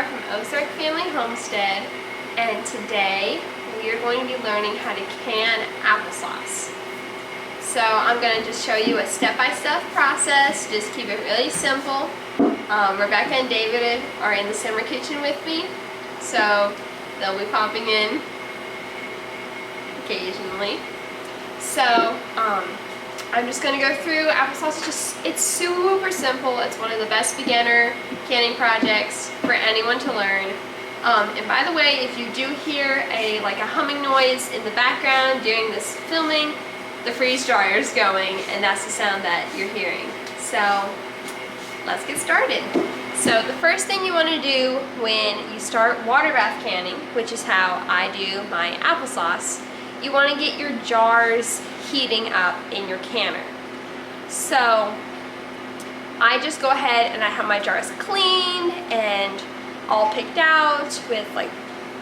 are from Ozark Family Homestead, and today we are going to be learning how to can applesauce. So I'm going to just show you a step-by-step process. Just keep it really simple. Rebekah and David are in the summer kitchen with me, so they'll be popping in occasionally. So I'm just going to go through applesauce. It's super simple. It's one of the best beginner canning projects for anyone to learn. And by the way, if you do hear a humming noise in the background during this filming, the freeze dryer is going, and that's the sound that you're hearing. So let's get started. So the first thing you want to do when you start water bath canning, which is how I do my applesauce, you want to get your jars heating up in your canner. So I just go ahead and I have my jars cleaned and all picked out with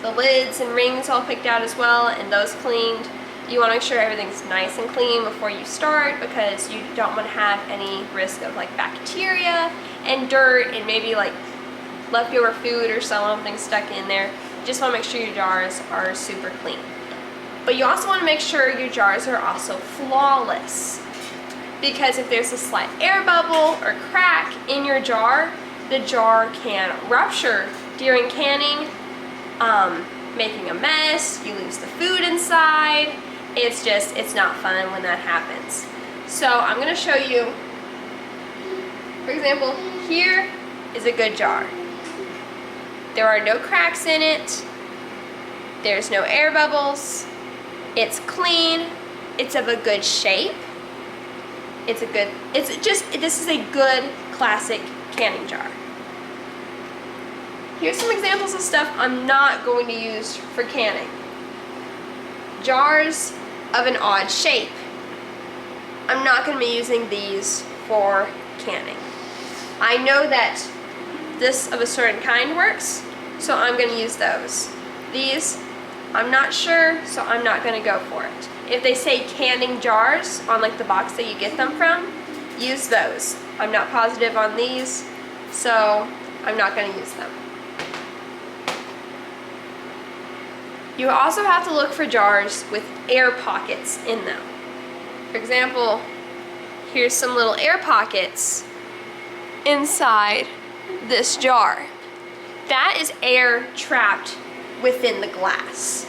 the lids and rings all picked out as well, and those cleaned. You want to make sure everything's nice and clean before you start, because you don't want to have any risk of bacteria and dirt and maybe leftover food or something stuck in there. You just want to make sure your jars are super clean. But you also want to make sure your jars are also flawless, because if there's a slight air bubble or crack in your jar, the jar can rupture during canning, making a mess. You lose the food inside. It's not fun when that happens. So I'm going to show you, for example, here is a good jar. There are no cracks in it. There's no air bubbles. It's clean. It's of a good shape. This is a good classic canning jar. Here's some examples of stuff I'm not going to use for canning. Jars of an odd shape. I'm not going to be using these for canning. I know that this of a certain kind works, so I'm going to use those. These, I'm not sure, so I'm not going to go for it. If they say canning jars on the box that you get them from, use those. I'm not positive on these, so I'm not going to use them. You also have to look for jars with air pockets in them. For example, here's some little air pockets inside this jar. That is air trapped within the glass.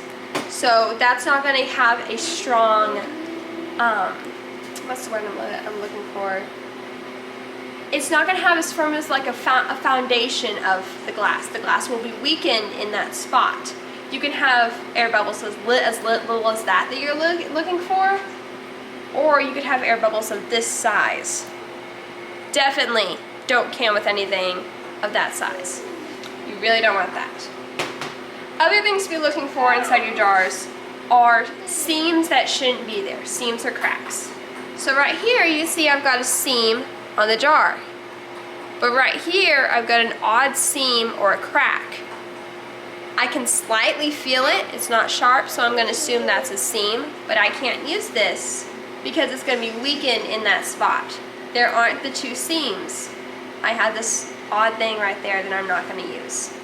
So that's not going to have a strong, what's the word I'm looking for? It's not going to have as firm as a foundation of the glass. The glass will be weakened in that spot. You can have air bubbles as little as that you're looking for, or you could have air bubbles of this size. Definitely don't can with anything of that size. You really don't want that. Other things to be looking for inside your jars are seams that shouldn't be there, seams or cracks. So right here you see I've got a seam on the jar, but right here I've got an odd seam or a crack. I can slightly feel it. It's not sharp, so I'm going to assume that's a seam, but I can't use this because it's going to be weakened in that spot. There aren't the two seams. I have this odd thing right there that I'm not going to use.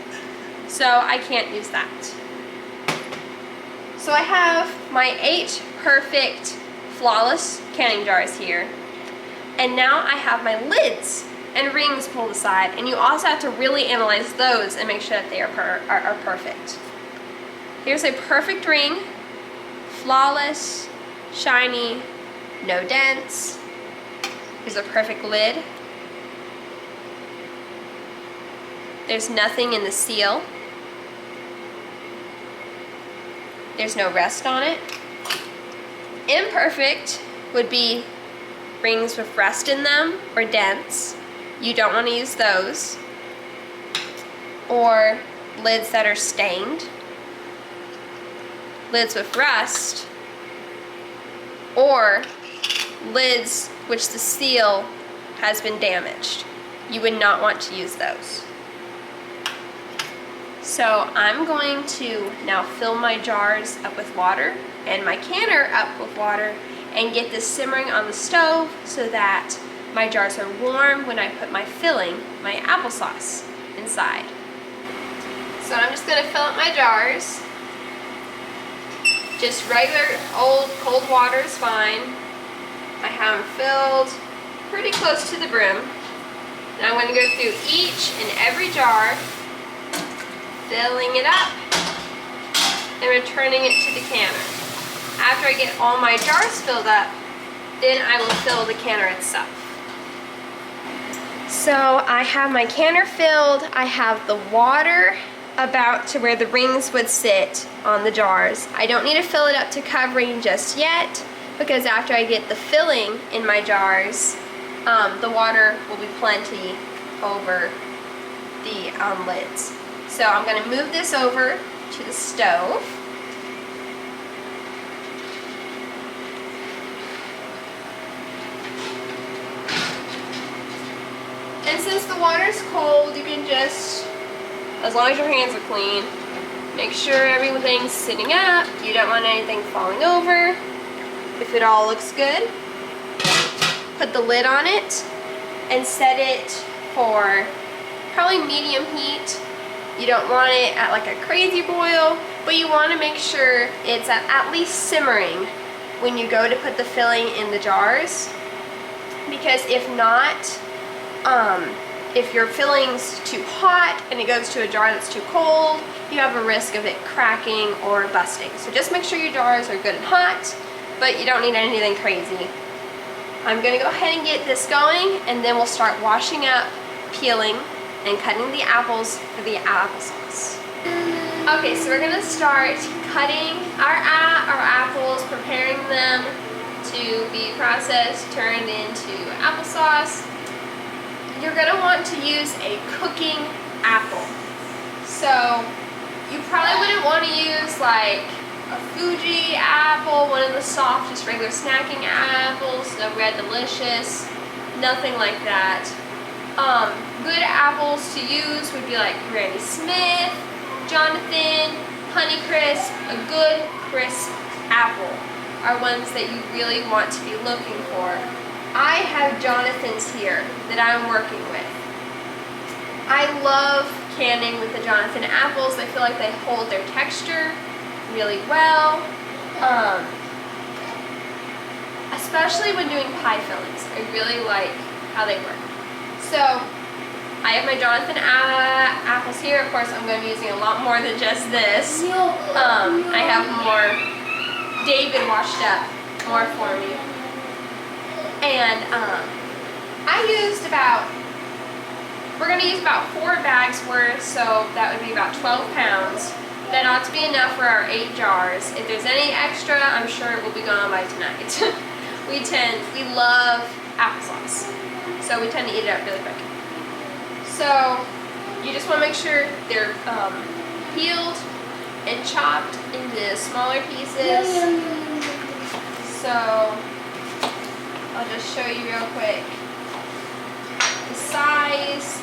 So I can't use that. So I have my 8 perfect, flawless canning jars here. And now I have my lids and rings pulled aside, and you also have to really analyze those and make sure that they are perfect. Here's a perfect ring, flawless, shiny, no dents. Here's a perfect lid. There's nothing in the seal. There's no rest on it. Imperfect would be rings with rust in them or dents. You don't want to use those. Or lids that are stained. Lids with rust. Or lids which the seal has been damaged. You would not want to use those. So I'm going to now fill my jars up with water and my canner up with water and get this simmering on the stove so that my jars are warm when I put my filling, my applesauce, inside. So I'm just gonna fill up my jars. Just regular old cold water is fine. I have them filled pretty close to the brim. Now I'm gonna go through each and every jar, filling it up and returning it to the canner. After I get all my jars filled up, then I will fill the canner itself. So I have my canner filled. I have the water about to where the rings would sit on the jars. I don't need to fill it up to covering just yet, because after I get the filling in my jars, the water will be plenty over the lids. So I'm going to move this over to the stove. And since the water's cold, you can just, as long as your hands are clean, make sure everything's sitting up. You don't want anything falling over. If it all looks good, put the lid on it and set it for probably medium heat. You don't want it at like a crazy boil, but you want to make sure it's at least simmering when you go to put the filling in the jars. Because if not, if your filling's too hot and it goes to a jar that's too cold, you have a risk of it cracking or busting. So just make sure your jars are good and hot, but you don't need anything crazy. I'm gonna go ahead and get this going, and then we'll start washing up, peeling, and cutting the apples for the applesauce. Okay, so we're gonna start cutting our apples, preparing them to be processed, turned into applesauce. You're gonna want to use a cooking apple. So you probably wouldn't want to use like a Fuji apple, one of the soft, just regular snacking apples, the Red Delicious, nothing like that. Good apples to use would be like Granny Smith, Jonathan, Honeycrisp. A good crisp apple are ones that you really want to be looking for. I have Jonathan's here that I'm working with. I love canning with the Jonathan apples. I feel like they hold their texture really well, especially when doing pie fillings. I really like how they work. So I have my Jonathan apples here. Of course, I'm going to be using a lot more than just this. I have more David washed up more for me. And I used we're going to use about 4 bags worth, so that would be about 12 pounds. That ought to be enough for our 8 jars. If there's any extra, I'm sure it will be gone by tonight. We love applesauce, so we tend to eat it up really quick. So you just want to make sure they're peeled and chopped into smaller pieces. So I'll just show you real quick the size.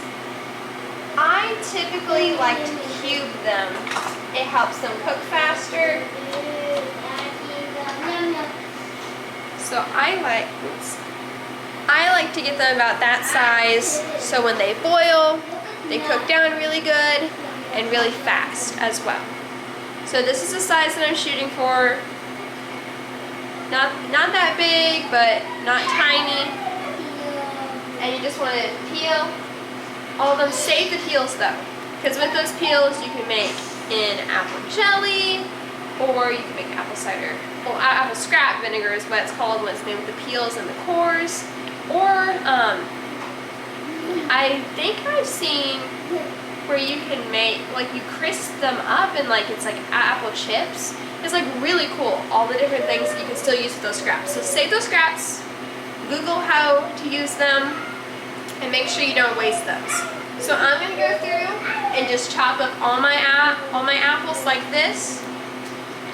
I typically like to cube them. It helps them cook faster. So I like to get them about that size, so when they boil, they cook down really good and really fast as well. So this is the size that I'm shooting for. Not that big, but not tiny. And you just want to peel all of them. Save the peels though, because with those peels you can make in apple jelly, or you can make apple cider, well, apple scrap vinegar is what it's called when it's made with the peels and the cores. Or I think I've seen where you can make, like, you crisp them up and like it's like apple chips. It's like really cool, all the different things that you can still use with those scraps. So save those scraps, Google how to use them, and make sure you don't waste those. So I'm gonna go through and just chop up all my apples like this,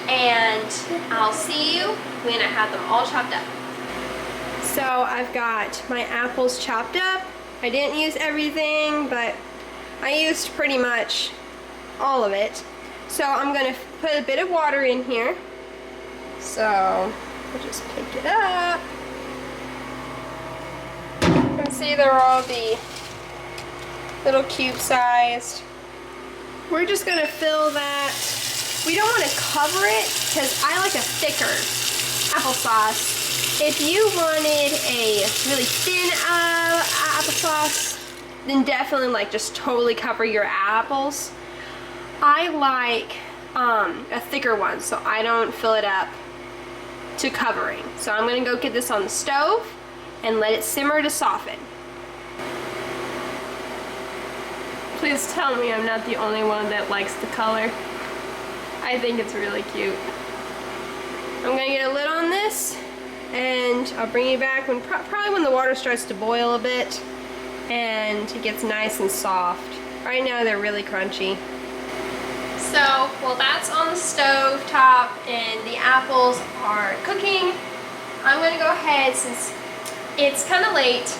and I'll see you when I have them all chopped up. So I've got my apples chopped up. I didn't use everything, but I used pretty much all of it. So I'm gonna put a bit of water in here. So I'll just pick it up. You can see they're all the little cube sized. we're just gonna fill that. We don't want to cover it because I like a thicker applesauce. If you wanted a really thin applesauce, then definitely like just totally cover your apples. I like a thicker one, so I don't fill it up to covering. So I'm gonna go get this on the stove and let it simmer to soften. Please tell me I'm not the only one that likes the color. I think it's really cute. I'm gonna get a lid on this and I'll bring you back when probably when the water starts to boil a bit and it gets nice and soft. Right now they're really crunchy. So, while that's on the stove top and the apples are cooking, I'm going to go ahead, since it's kind of late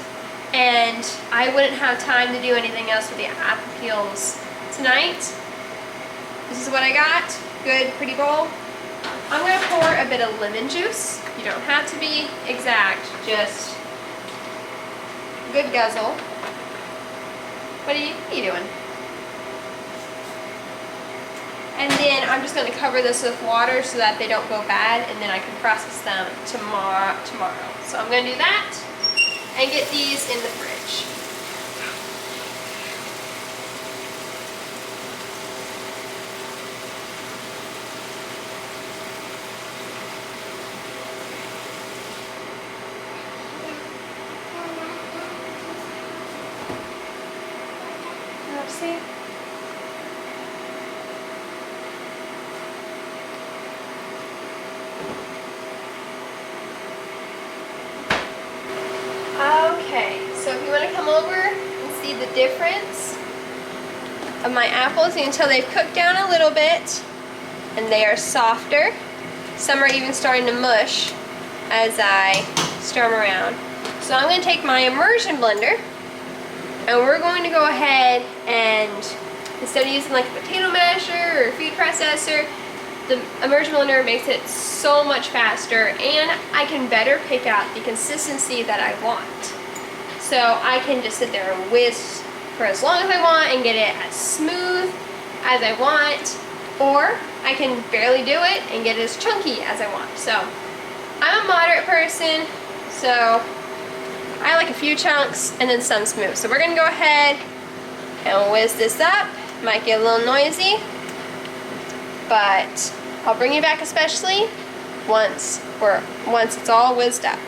and I wouldn't have time to do anything else with the apple peels tonight. This is what I got. Good, pretty bowl. I'm going to pour a bit of lemon juice. You don't have to be exact, just good guzzle. What are you doing? And then I'm just going to cover this with water so that they don't go bad, and then I can process them tomorrow. So I'm going to do that and get these in the fridge. Let's see. Okay, so if you want to come over and see the difference of my apples, you can tell they've cooked down a little bit and they are softer. Some are even starting to mush as I stir them around. So I'm going to take my immersion blender and we're going to go ahead and, instead of using like a potato masher or a food processor, the immersion blender makes it so much faster, and I can better pick out the consistency that I want. So I can just sit there and whisk for as long as I want and get it as smooth as I want, or I can barely do it and get it as chunky as I want. So I'm a moderate person, so I like a few chunks and then some smooth. So we're gonna go ahead and whisk this up. Might get a little noisy, but I'll bring you back, especially once it's all whizzed up.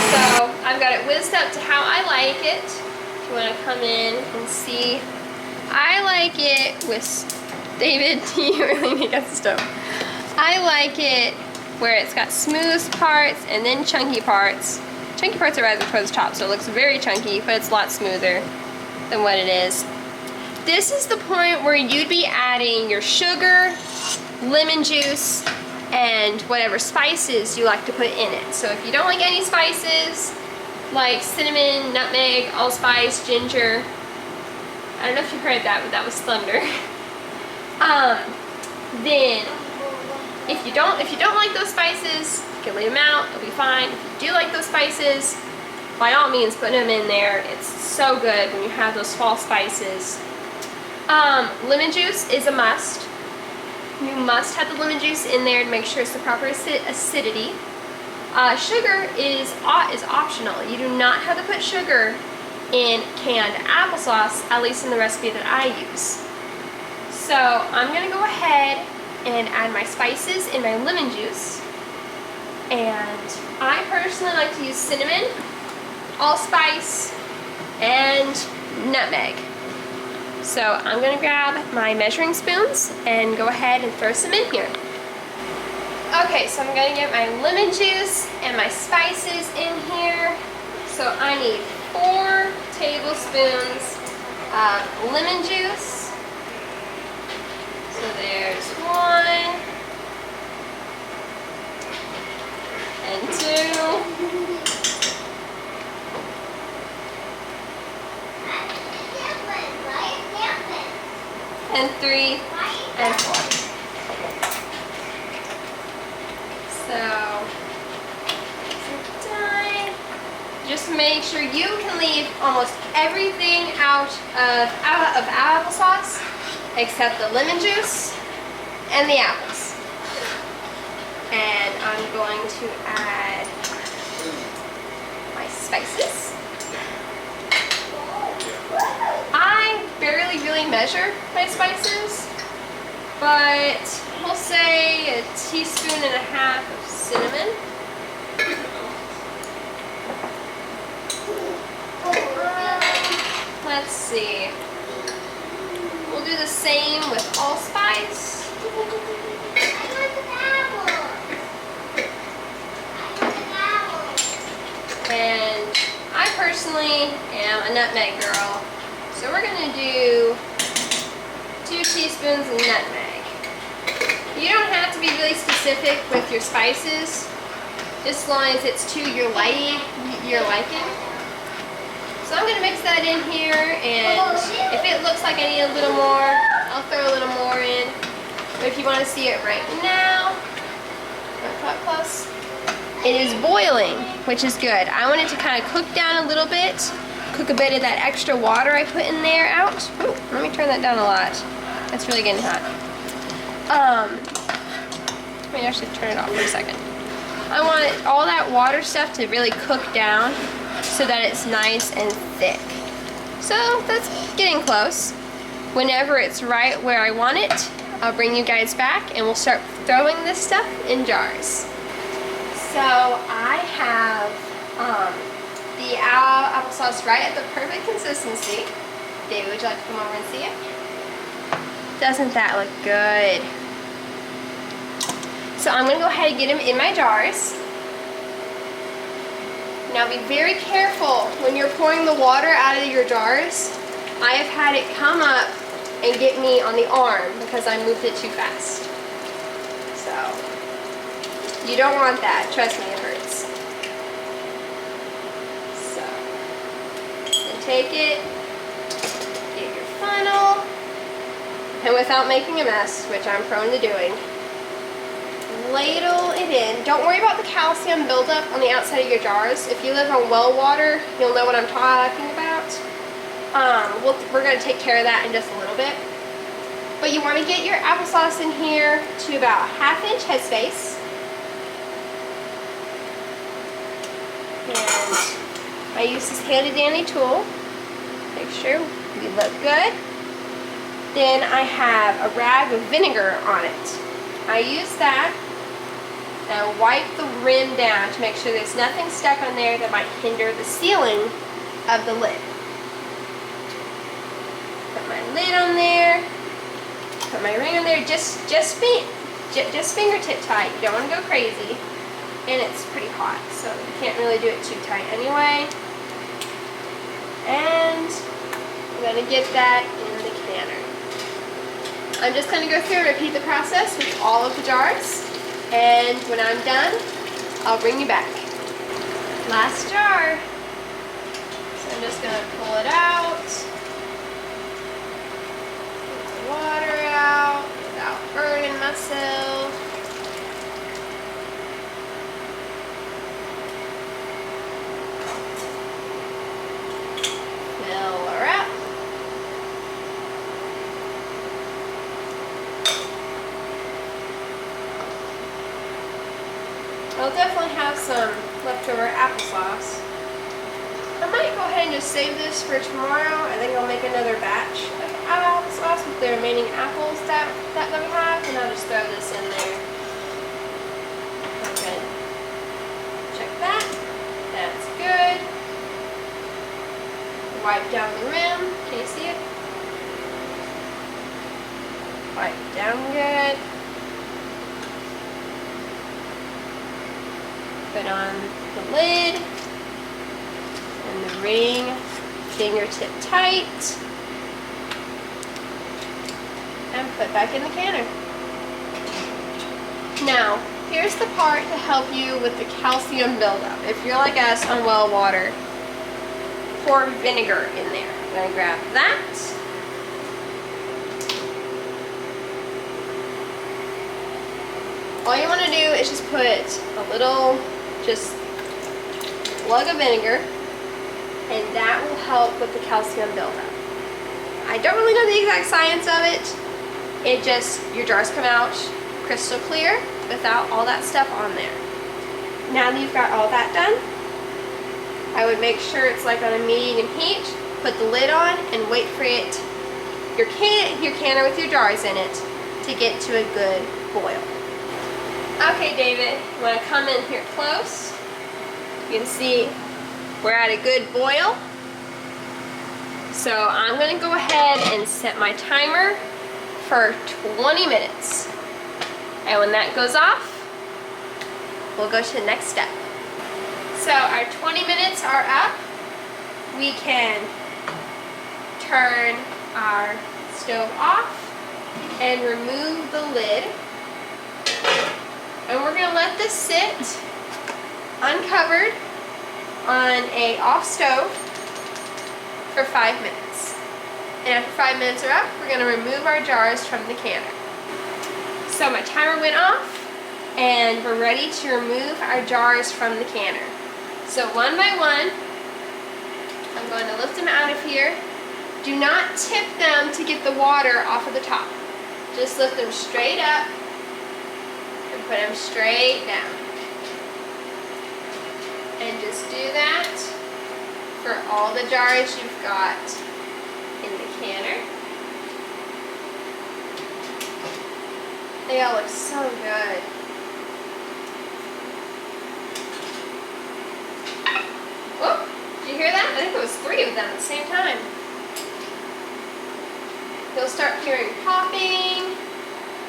So I've got it whizzed up to how I like it. If you want to come in and see, I like it with David. You really need to get the stove. I like it where it's got smooth parts and then chunky parts. Chunky parts are right towards the top, so it looks very chunky, but it's a lot smoother than what it is. This is the point where you'd be adding your sugar, lemon juice, and whatever spices you like to put in it. So if you don't like any spices, like cinnamon, nutmeg, allspice, ginger, I don't know if you heard that, but that was thunder. Then if you don't like those spices, you can leave them out, it'll be fine. If you do like those spices, by all means put them in there. It's so good when you have those fall spices. Lemon juice is a must. You must have the lemon juice in there to make sure it's the proper acidity. Sugar is optional. You do not have to put sugar in canned applesauce, at least in the recipe that I use. So I'm going to go ahead and add my spices in my lemon juice. And I personally like to use cinnamon, allspice, and nutmeg. So I'm going to grab my measuring spoons and go ahead and throw some in here. Okay, so I'm going to get my lemon juice and my spices in here. So I need 4 tablespoons of lemon juice. So there's 1 and 2 and 3 and 4. So, done. Just make sure you can leave almost everything out of applesauce except the lemon juice and the apples. And I'm going to add my spices. I barely really measure my spices, but we'll say 1.5 teaspoons of cinnamon. Let's see. We'll do the same with allspice. And I personally am a nutmeg girl, so we're gonna do 2 teaspoons of nutmeg. You don't have to be really specific with your spices, just as long as it's to your liking. So I'm gonna mix that in here, and if it looks like I need a little more, I'll throw a little more in. But if you want to see it right now, up close. It is boiling, which is good. I want it to kind of cook down a little bit, cook a bit of that extra water I put in there out. Ooh, let me turn that down a lot. That's really getting hot. Let me actually turn it off for a second. I want all that water stuff to really cook down so that it's nice and thick. So that's getting close. Whenever it's right where I want it, I'll bring you guys back and we'll start throwing this stuff in jars. So I have the applesauce right at the perfect consistency. David, would you like to come over and see it? Doesn't that look good? So I'm going to go ahead and get them in my jars. Now be very careful when you're pouring the water out of your jars. I have had it come up and get me on the arm because I moved it too fast. So, you don't want that. Trust me, it hurts. So, then take it, get your funnel, and without making a mess, which I'm prone to doing, ladle it in. Don't worry about the calcium buildup on the outside of your jars. If you live on well water, you'll know what I'm talking about. We're going to take care of that in just a little bit. But you want to get your applesauce in here to about 1/2 inch headspace. And I use this handy dandy tool. Make sure we look good. Then I have a rag with vinegar on it. I use that. Now wipe the rim down to make sure there's nothing stuck on there that might hinder the sealing of the lid. Put my lid on there. Put my ring on there. Just fingertip tight. You don't want to go crazy. And it's pretty hot, so you can't really do it too tight anyway. And I'm going to get that in the canner. I'm just going to go through and repeat the process with all of the jars. And when I'm done, I'll bring you back. Last jar. So I'm just going to pull it out. Get the water out without burning myself. Fill her up. I'll definitely have some leftover applesauce. I might go ahead and just save this for tomorrow. I think I'll make another batch of applesauce with the remaining apples that we have, and I'll just throw this in there. Okay. Check that. That's good. Wipe down the rim. Can you see it? Wipe it down good. Put on the lid and the ring, fingertip tight, and put back in the canner. Now, here's the part to help you with the calcium buildup. If you're like us on well water, pour vinegar in there. I'm going to grab that. all you want to do is just put a little, just lug of vinegar, and that will help with the calcium buildup. I don't really know the exact science of it. It just, your jars come out crystal clear without all that stuff on there. Now that you've got all that done, I would make sure it's like on a medium heat, put the lid on, and wait for it, your canner with your jars in it, to get to a good boil. Okay, David, you want to come in here close? You can see we're at a good boil. So I'm going to go ahead and set my timer for 20 minutes. And when that goes off, we'll go to the next step. So our 20 minutes are up. We can turn our stove off and remove the lid. And we're going to let this sit uncovered on a off stove for 5 minutes. And after 5 minutes are up, we're going to remove our jars from the canner. So my timer went off, and we're ready to remove our jars from the canner. So one by one, I'm going to lift them out of here. Do not tip them to get the water off of the top. Just lift them straight up and put them straight down. And just do that for all the jars you've got in the canner. They all look so good. Whoop! Did you hear that? I think there was 3 of them at the same time. You'll start hearing popping,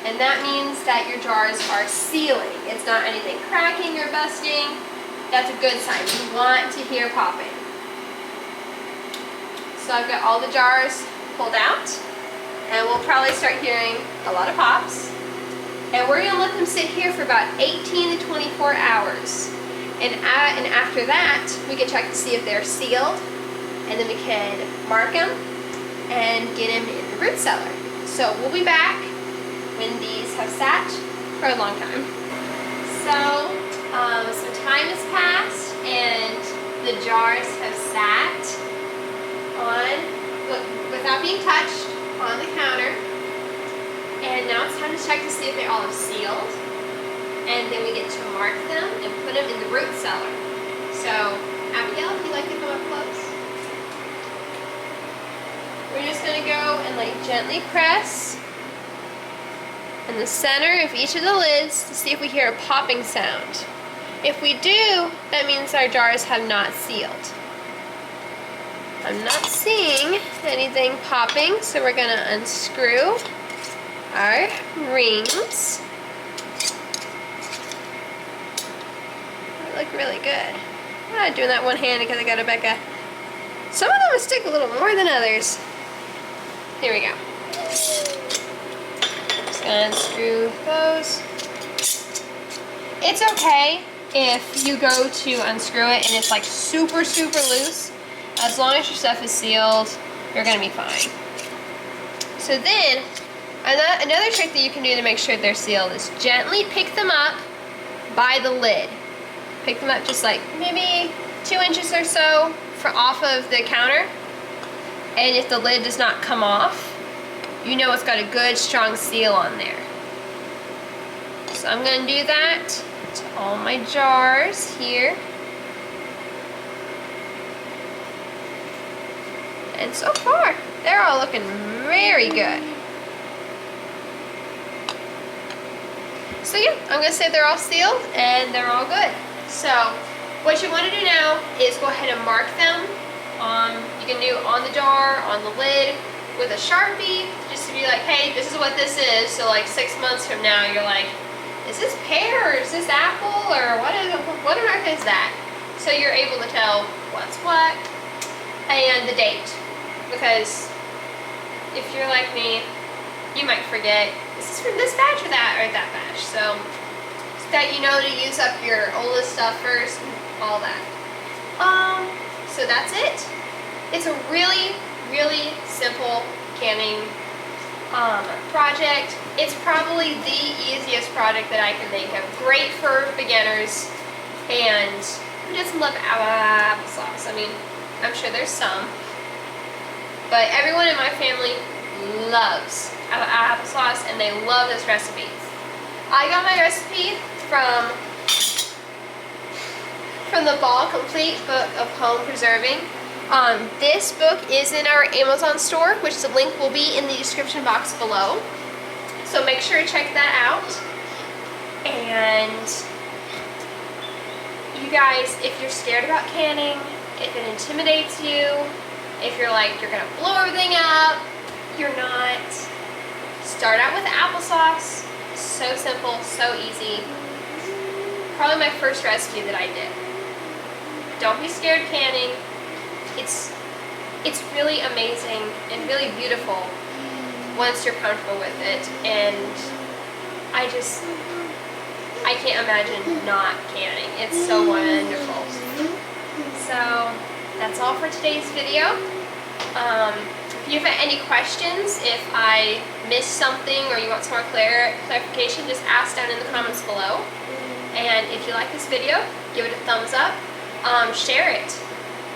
and that means that your jars are sealing. It's not anything cracking or busting. That's a good sign. You want to hear popping. So I've got all the jars pulled out, and we'll probably start hearing a lot of pops. And we're going to let them sit here for about 18 to 24 hours. And after that, we can check to see if they're sealed, and then we can mark them and get them in the root cellar. So we'll be back when these have sat for a long time. So some time has passed, and the jars have sat without being touched on the counter. And now it's time to check to see if they all have sealed. And then we get to mark them and put them in the root cellar. So, Abigail, if you'd like to come up close. We're just going to go and like gently press in the center of each of the lids to see if we hear a popping sound. If we do, that means our jars have not sealed. I'm not seeing anything popping, so we're going to unscrew our rings. They look really good. I'm not doing that one-handed because I got Rebekah. Some of them will stick a little more than others. Here we go. Just gonna unscrew those. It's okay if you go to unscrew it and it's like super, super loose. As long as your stuff is sealed, you're gonna be fine. So then, another trick that you can do to make sure they're sealed is gently pick them up by the lid. Pick them up just like maybe 2 inches or so off of the counter. And if the lid does not come off, you know it's got a good strong seal on there. So I'm going to do that to all my jars here. And so far, they're all looking very good. So yeah, I'm going to say they're all sealed and they're all good. So what you want to do now is go ahead and mark them. You can do on the jar, on the lid, with a Sharpie, just to be like, hey, this is what this is. So like 6 months from now, you're like, is this pear or is this apple or what on earth is that? So you're able to tell what's what and the date. Because if you're like me, you might forget, is this from this batch or that batch? So that you know to use up your oldest stuff first and all that. So that's it. It's a really, really simple canning project. It's probably the easiest project that I can think of. Great for beginners. And who doesn't love applesauce? I mean, I'm sure there's some. But everyone in my family loves applesauce, and they love this recipe. I got my recipe from the Ball Complete Book of Home Preserving. This book is in our Amazon store, which the link will be in the description box below. So make sure to check that out. And you guys, if you're scared about canning, if it intimidates you, if you're like, you're gonna blow everything up, you're not. Start out with applesauce. So simple, so easy. Probably my first recipe that I did. Don't be scared of canning. It's really amazing and really beautiful once you're comfortable with it. And I can't imagine not canning. It's so wonderful. So that's all for today's video. If you have any questions, if I missed something or you want some more clarification, just ask down in the comments below. And if you like this video, give it a thumbs up. Share it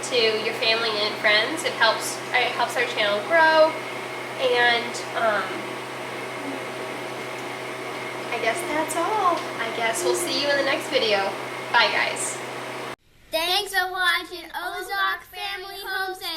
to your family and friends. It helps our channel grow. And I guess that's all. I guess we'll see you in the next video. Bye, guys. Thanks for watching Ozark Family Homestead.